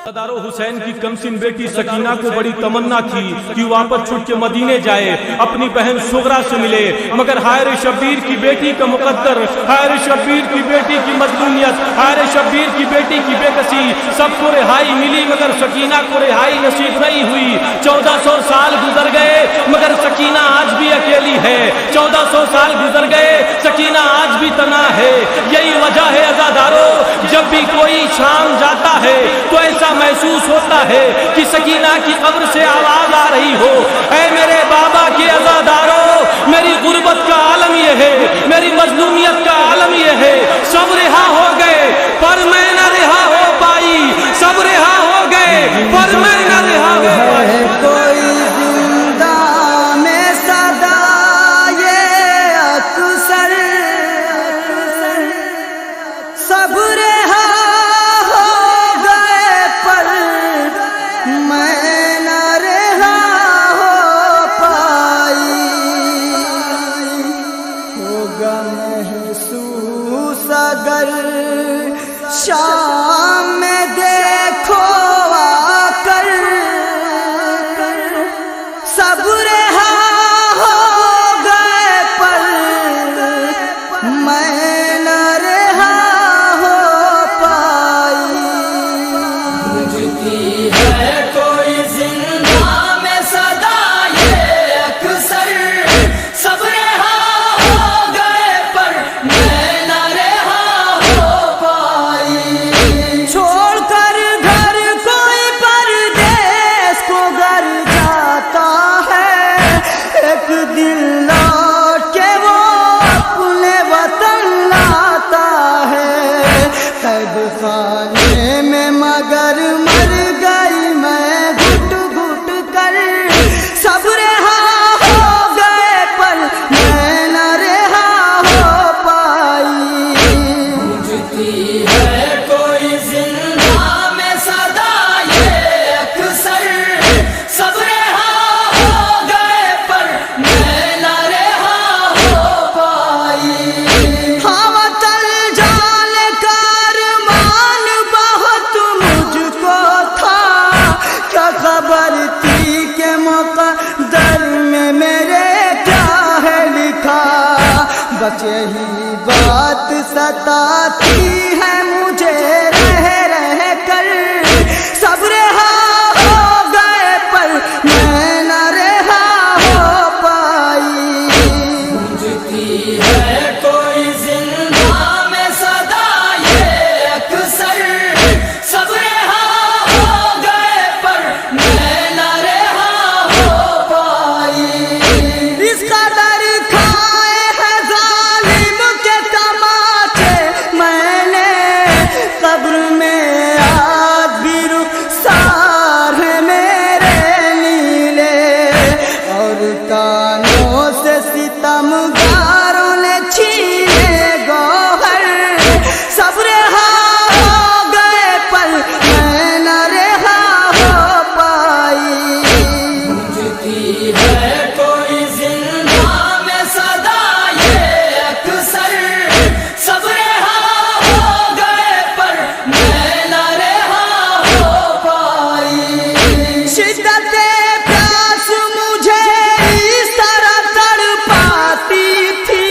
दारो हुसैन की कमसिन बेटी सकीना को बड़ी तमन्ना थी कि वापस छुट के मदीने जाए, अपनी बहन सुगरा से मिले, मगर हायर शब्बीर की बेटी का मुकद्दर, हायर शब्बीर की बेटी की मजलूमियत, हायर शब्बीर की बेटी की बेकसी, सबको रिहाई मिली मगर सकीना को रिहाई नसीब नहीं हुई। 1400 साल गुजर गए मगर सकीना आज भी अकेली है। 1400 साल गुजर गए, सकीना आज भी तना है। यही वजह है अज़ादारो, जब भी कोई शाम जाता है तो ऐसा महसूस होता है कि सकीना की कब्र से आवाज आ रही हो, ऐ मेरे बाबा के अज़ादारो, मेरी गुर्बत का आलम ये है, मेरी मजलूमियत का आलम ये है। सब रिहा हो गए पर मैं न रिहा हो पाई, सब रिहा हो गए पर मैं न रिहा हो पाई। कोई जिंदा में सदा ये अक्सर सब रिहा हो गए पर मैं न रिहा हो पाई। होगा महसूस अगर शाम में देखो आकर, सब रिहा हो गए पर मैं न रिहा हो पाई। बुझती है कोई जिंदा में सदा ये अक्सर, सब रिहा हो गए पर मैं न रिहा हो पाई। छोड़कर घर कोई परदेस को घर जाता है, एक दिन लौट के वो अपने वतन लाता है। कैद खाने में मगर मर गई मैं घुट घुट कर, सब रिहा हो गए पर मैं न रिहा हो पाई। बुझती है कोई जिंदा में सदा ये अक्सर, सब रिहा हो गए पर मैं न रिहा हो पाई। हवा तल जाने का अरमान बहुत मुझको था, क्या खबर थी कि मुक़द्दर में मेरे क्या है लिखा। बस यही बात सताती है मुझे रह रह कर, सब रिहा हो गए पर मैं न रिहा हो पाई। बुझती है कोई जिंदा में सदा ये अक्सर, सब रिहा हो गए पर मैं न रिहा हो पाई। इस कदर खाए हैं जालिम के तमाचे मैंने, कब्र में आज भी रुखसार है मेरे नीले, और कानों से सितमगारों ने छीने गौहर, सब रिहा हो गए पर मैं न रिहा हो पाई। बुझती है कोई जिंदा में सदा ये अक्सर, सब रिहा हो गए पर मैं न रिहा हो पाई। शिद्दते प्यास मुझे इस तरह तड़पाती थी,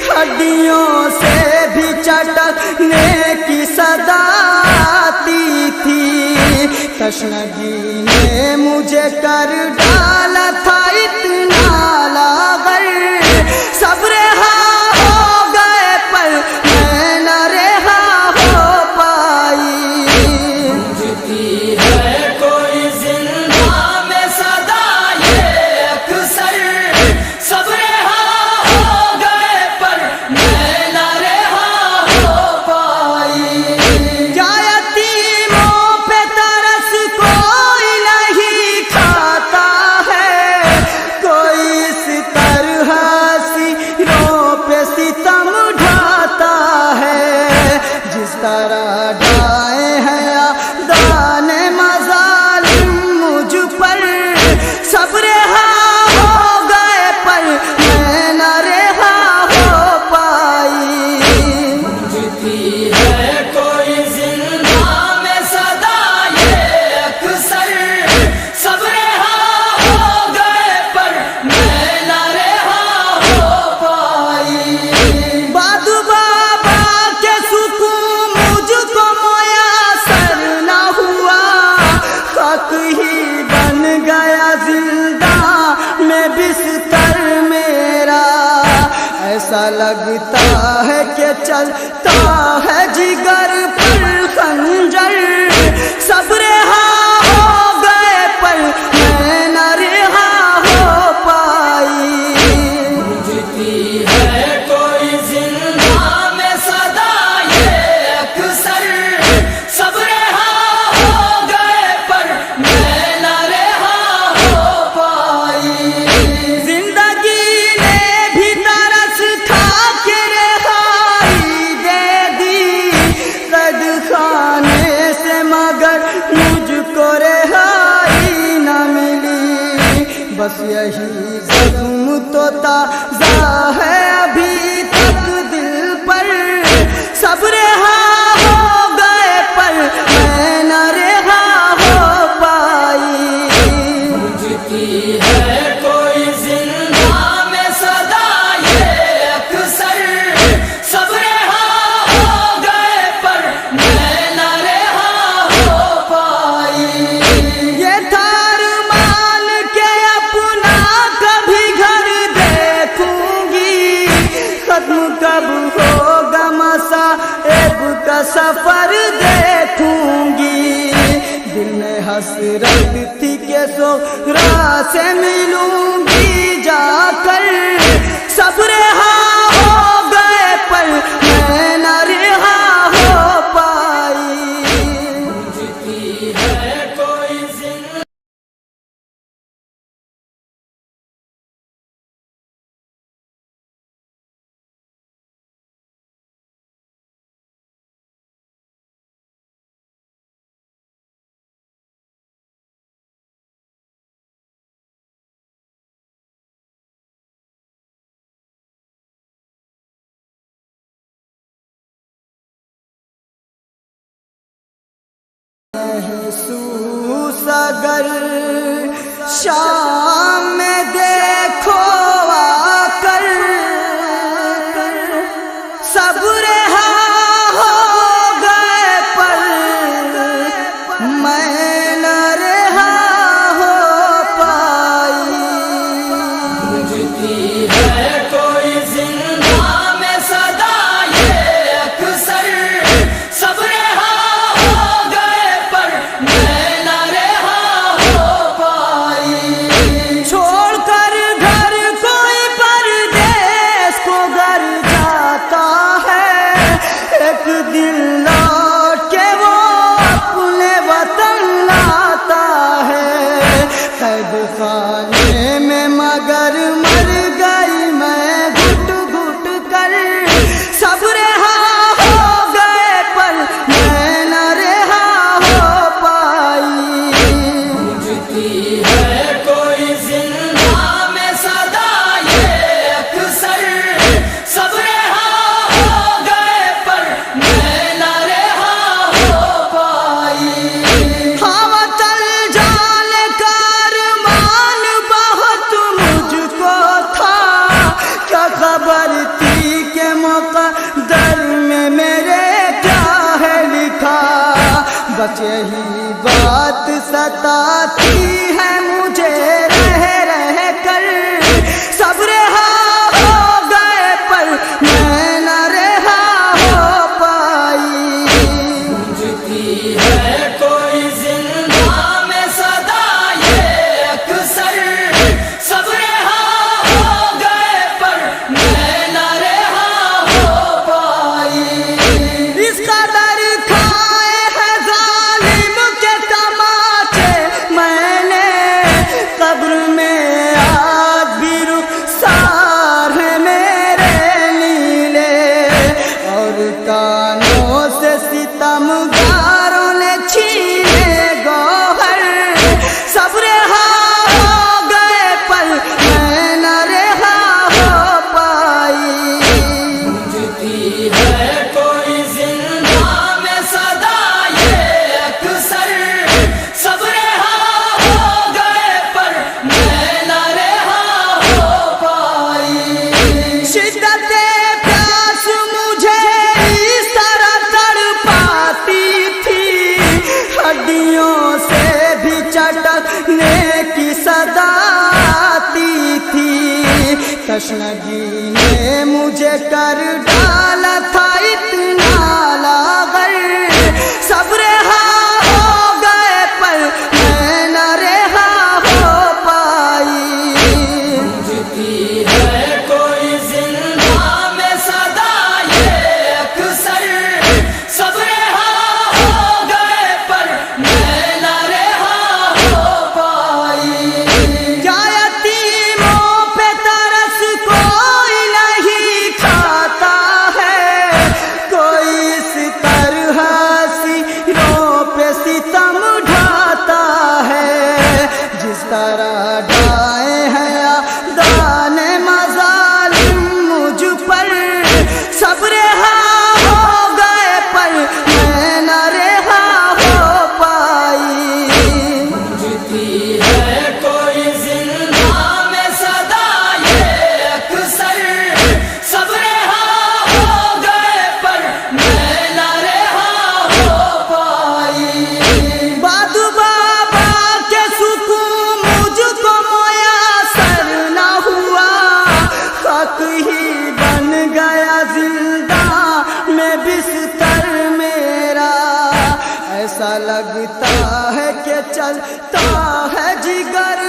हड्डियों से भी चटकने की सदा आती थी। तशनगी ने मुझे कर डाला था इतना लागर, सब रिहा हो गए पर मैं न रिहा हो पाई। बुझती है कोई जिंदा में सदा ये अक्सर, सब रिहा हो गए पर मैं न रिहा हो पाई। क्या यतीमों पे तरस कोई नहीं खाता है, कोई इस तरह सिरों पे सितम ढाता है। जिस तरह ढाए हैं दाने लगता है कि चलता है जिगर पर खंजर। सब रिहा हो गए पर मैं न रिहा हो पाई। गूंजती है कोई जिंदा में सदा ये अक्सर, सब रिहा हो गए पर मैं न रिहा हो पाई। जिंदगी ने भी तरस खा के रिहाई दे दी कैद खाने से, मगर मुझको रिहाई न मिली। बस यही जख्म तो ताज़ा है अभी तक दिल पर। सब रिहा हो गए पर मैं न रिहा हो पाई। गूंजती है कोई जिंदा में सदा ये अक्सर, सब रिहा हो गए पर मैं न रिहा हो पाई। ये थार मान के अपना कभी घर देखूंगी, खत्म कब होगा मसाइब का सफर देखूंगी। दिल में हसरत थी के सोहरा से मिलूंगी जाकर। सब रिहा हो गए पर मैं न रिहा हो पाई। गूंजती है कोई जिंदा महसूस अगर शाम में देखो आकर, सब रिहा हो गए पर मैं न रिहा हो पाई। गूंजती है कोई जिंदा में सदा ये अक्सर, सब रिहा हो गए पर मैं न रिहा हो पाई। छोड़कर घर कोई परदेस को घर जाता है, एक दिन लौट के वो अपने वतन लाता है। कैद खाने में मगर मर गई मैं घुट घुट कर। सब रिहा हो गए पर मैं न रिहा हो पाई। गूंजती है कोई जिंदा में सदा ये अक्सर, सब रिहा हो गए पर मैं न रिहा हो पाई। हवा चल जाने का अरमान बहुत मुझको था, क्या खबर थी कि मुक़द्दर में मेरे क्या है लिखा। बस यही बात सताती है मुझे रह रह कर। सब रिहा हो गए पर मैं न रिहा हो पाई। गूंजती है कोई जिंदा में सदा ये अक्सर, सब रिहा हो गए पर मैं न रिहा हो पाई। इस कदर खाए हैं जालिम के तमाचे मैंने, कब्र में आज भी रुखसार है मेरे नीले। और कानों से सितमगारों ने छीने गौहर। सब रिहा हो गए पर मैं न रिहा हो पाई। गूंजती है कोई जिंदा में सदा ये अक्सर, सब रिहा हो गए पर मैं न रिहा हो पाई। शिद्दत प्यास मुझे इस तरह तड़पाती थी, हड्डियों से भी चटकने की सदा आती थी। तशनगी ने مجھے کر ڈالا تھا اتنا لاغر صبر ہاں ہو گئے پر میں نہ رہا ہو پائی گونجتی ہے کوئی زندہ میں صدا یہ اکثر صبر ہاں ہو گئے پر میں نہ رہا ہو پائی کیا یتیموں پہ ترس کوئی نہیں کھاتا ہے کوئی اس طرح سیروں پہ ستم ڈھاتا ہے جس طرح ڈھائے ہیں دان مظالم مجھ پر صبر ہاں ہو گئے پر میں نہ رہا ہو پائی گونجتی ہے کوئی زندہ میں صدا یہ اکثر صبر ہاں ہو گئے پر میں نہ رہا ہو پائی باد بابا کے سکون مجھ کو میسر نہ ہوا خاک ہی بن گیا زندہ میں بستر میرا ایسا لگتا ہے کہ چلتا ہے جگر